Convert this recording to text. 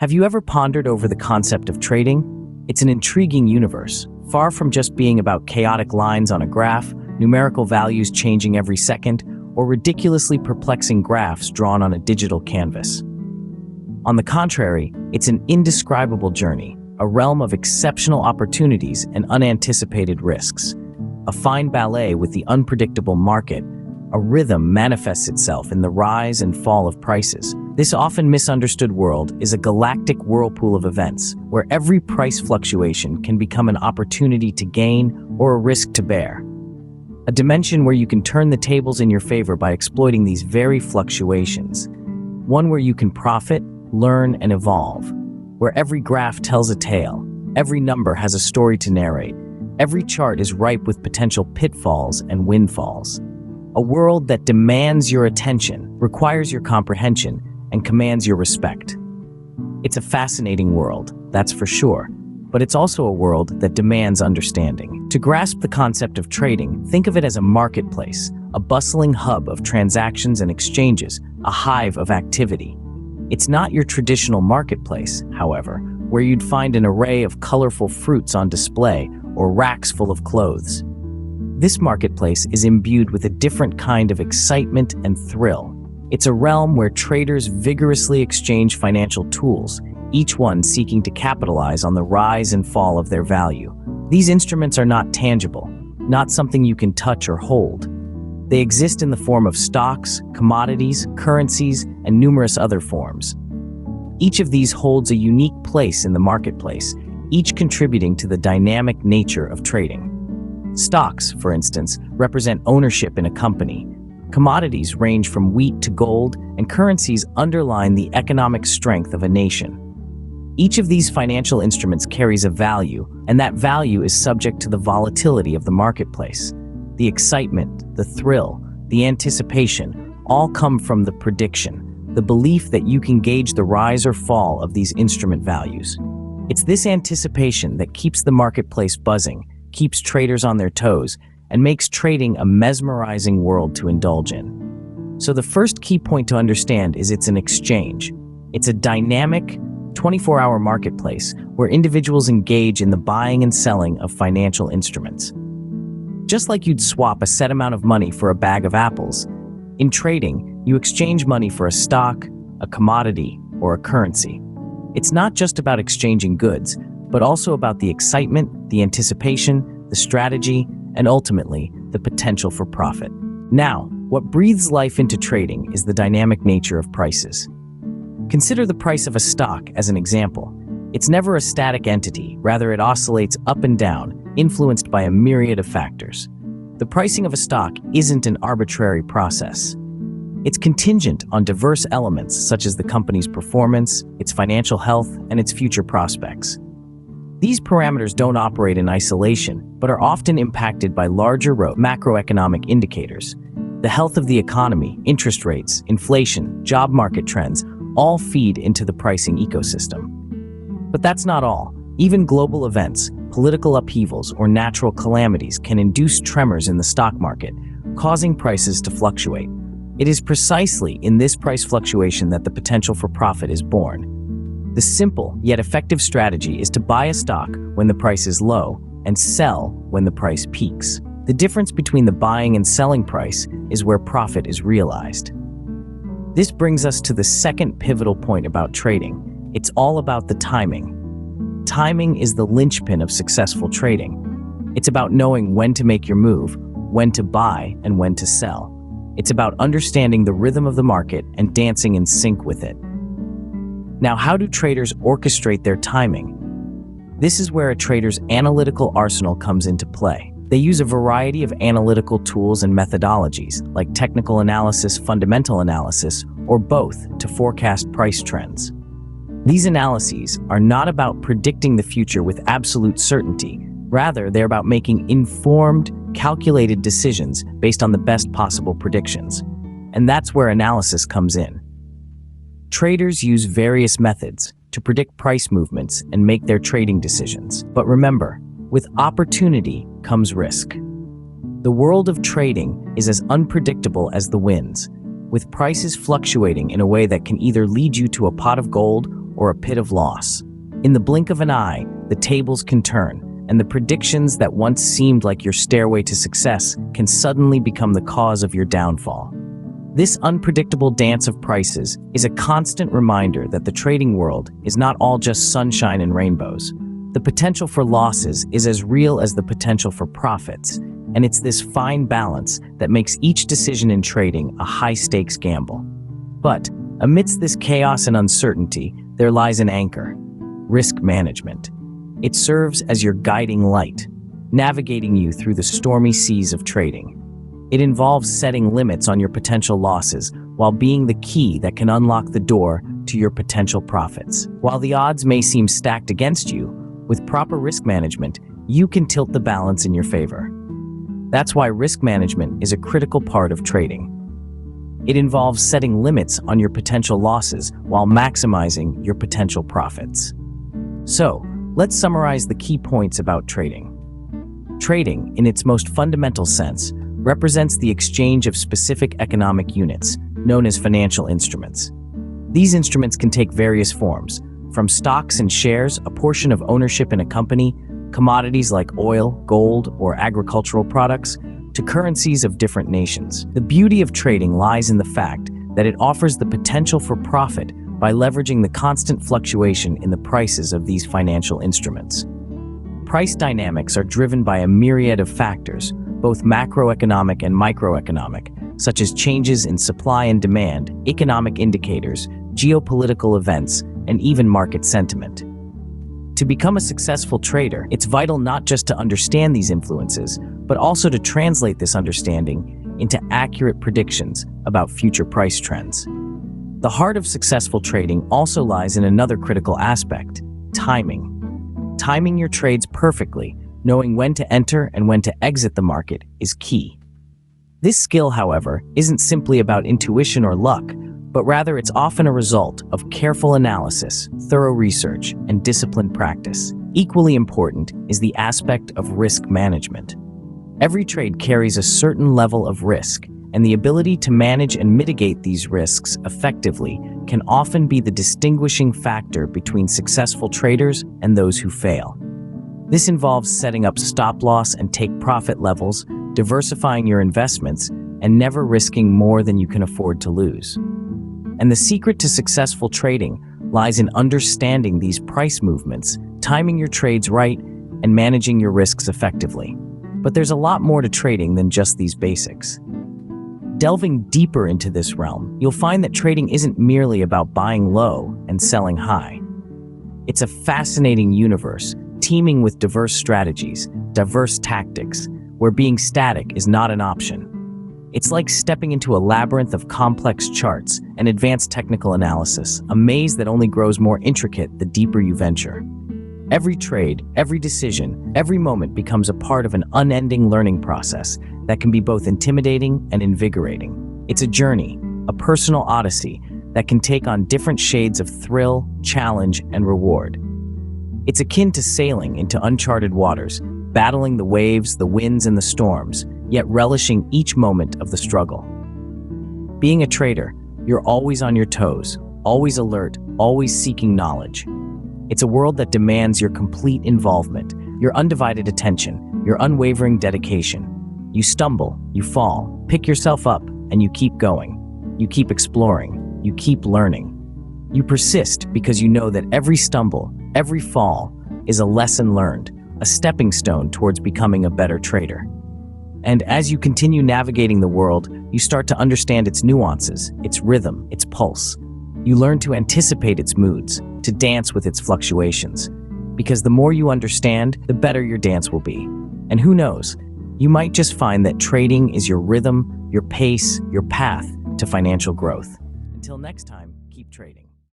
Have you ever pondered over the concept of trading? It's an intriguing universe, far from just being about chaotic lines on a graph, numerical values changing every second, or ridiculously perplexing graphs drawn on a digital canvas. On the contrary, it's an indescribable journey, a realm of exceptional opportunities and unanticipated risks. A fine ballet with the unpredictable market, a rhythm manifests itself in the rise and fall of prices. This often misunderstood world is a galactic whirlpool of events, where every price fluctuation can become an opportunity to gain or a risk to bear. A dimension where you can turn the tables in your favor by exploiting these very fluctuations. One where you can profit, learn, and evolve. Where every graph tells a tale, every number has a story to narrate, every chart is ripe with potential pitfalls and windfalls. A world that demands your attention, requires your comprehension, and commands your respect. It's a fascinating world, that's for sure, but it's also a world that demands understanding. To grasp the concept of trading, think of it as a marketplace, a bustling hub of transactions and exchanges, a hive of activity. It's not your traditional marketplace, however, where you'd find an array of colorful fruits on display or racks full of clothes. This marketplace is imbued with a different kind of excitement and thrill. It's a realm where traders vigorously exchange financial tools, each one seeking to capitalize on the rise and fall of their value. These instruments are not tangible, not something you can touch or hold. They exist in the form of stocks, commodities, currencies, and numerous other forms. Each of these holds a unique place in the marketplace, each contributing to the dynamic nature of trading. Stocks, for instance, represent ownership in a company. Commodities range from wheat to gold, and currencies underline the economic strength of a nation. Each of these financial instruments carries a value, and that value is subject to the volatility of the marketplace. The excitement, the thrill, the anticipation, all come from the prediction, the belief that you can gauge the rise or fall of these instrument values. It's this anticipation that keeps the marketplace buzzing, keeps traders on their toes, and makes trading a mesmerizing world to indulge in. So the first key point to understand is it's an exchange. It's a dynamic, 24-hour marketplace where individuals engage in the buying and selling of financial instruments. Just like you'd swap a set amount of money for a bag of apples, in trading, you exchange money for a stock, a commodity, or a currency. It's not just about exchanging goods, but also about the excitement, the anticipation, the strategy, and ultimately, the potential for profit. Now, what breathes life into trading is the dynamic nature of prices. Consider the price of a stock as an example. It's never a static entity, rather it oscillates up and down, influenced by a myriad of factors. The pricing of a stock isn't an arbitrary process. It's contingent on diverse elements such as the company's performance, its financial health, and its future prospects. These parameters don't operate in isolation, but are often impacted by larger macroeconomic indicators. The health of the economy, interest rates, inflation, job market trends all feed into the pricing ecosystem. But that's not all. Even global events, political upheavals, or natural calamities can induce tremors in the stock market, causing prices to fluctuate. It is precisely in this price fluctuation that the potential for profit is born. The simple yet effective strategy is to buy a stock when the price is low and sell when the price peaks. The difference between the buying and selling price is where profit is realized. This brings us to the second pivotal point about trading. It's all about the timing. Timing is the linchpin of successful trading. It's about knowing when to make your move, when to buy, and when to sell. It's about understanding the rhythm of the market and dancing in sync with it. Now, how do traders orchestrate their timing? This is where a trader's analytical arsenal comes into play. They use a variety of analytical tools and methodologies, like technical analysis, fundamental analysis, or both, to forecast price trends. These analyses are not about predicting the future with absolute certainty. Rather, they're about making informed, calculated decisions based on the best possible predictions. And that's where analysis comes in. Traders use various methods to predict price movements and make their trading decisions. But remember, with opportunity comes risk. The world of trading is as unpredictable as the winds, with prices fluctuating in a way that can either lead you to a pot of gold or a pit of loss. In the blink of an eye, the tables can turn, and the predictions that once seemed like your stairway to success can suddenly become the cause of your downfall. This unpredictable dance of prices is a constant reminder that the trading world is not all just sunshine and rainbows. The potential for losses is as real as the potential for profits, and it's this fine balance that makes each decision in trading a high-stakes gamble. But amidst this chaos and uncertainty, there lies an anchor: risk management. It serves as your guiding light, navigating you through the stormy seas of trading. It involves setting limits on your potential losses while being the key that can unlock the door to your potential profits. While the odds may seem stacked against you, with proper risk management, you can tilt the balance in your favor. That's why risk management is a critical part of trading. It involves setting limits on your potential losses while maximizing your potential profits. So, let's summarize the key points about trading. Trading, in its most fundamental sense, represents the exchange of specific economic units, known as financial instruments. These instruments can take various forms, from stocks and shares, a portion of ownership in a company, commodities like oil, gold, or agricultural products, to currencies of different nations. The beauty of trading lies in the fact that it offers the potential for profit by leveraging the constant fluctuation in the prices of these financial instruments. Price dynamics are driven by a myriad of factors, both macroeconomic and microeconomic, such as changes in supply and demand, economic indicators, geopolitical events, and even market sentiment. To become a successful trader, it's vital not just to understand these influences, but also to translate this understanding into accurate predictions about future price trends. The heart of successful trading also lies in another critical aspect: timing. Timing your trades perfectly, knowing when to enter and when to exit the market, is key. This skill, however, isn't simply about intuition or luck, but rather it's often a result of careful analysis, thorough research, and disciplined practice. Equally important is the aspect of risk management. Every trade carries a certain level of risk, and the ability to manage and mitigate these risks effectively can often be the distinguishing factor between successful traders and those who fail. This involves setting up stop-loss and take-profit levels, diversifying your investments, and never risking more than you can afford to lose. And the secret to successful trading lies in understanding these price movements, timing your trades right, and managing your risks effectively. But there's a lot more to trading than just these basics. Delving deeper into this realm, you'll find that trading isn't merely about buying low and selling high. It's a fascinating universe, teeming with diverse strategies, diverse tactics, where being static is not an option. It's like stepping into a labyrinth of complex charts and advanced technical analysis, a maze that only grows more intricate the deeper you venture. Every trade, every decision, every moment becomes a part of an unending learning process that can be both intimidating and invigorating. It's a journey, a personal odyssey that can take on different shades of thrill, challenge, and reward. It's akin to sailing into uncharted waters, battling the waves, the winds, and the storms, yet relishing each moment of the struggle. Being a trader, you're always on your toes, always alert, always seeking knowledge. It's a world that demands your complete involvement, your undivided attention, your unwavering dedication. You stumble, you fall, pick yourself up, and you keep going. You keep exploring, you keep learning. You persist because you know that every stumble, every fall, is a lesson learned, a stepping stone towards becoming a better trader. And as you continue navigating the world, you start to understand its nuances, its rhythm, its pulse. You learn to anticipate its moods, to dance with its fluctuations. Because the more you understand, the better your dance will be. And who knows, you might just find that trading is your rhythm, your pace, your path to financial growth. Until next time, keep trading.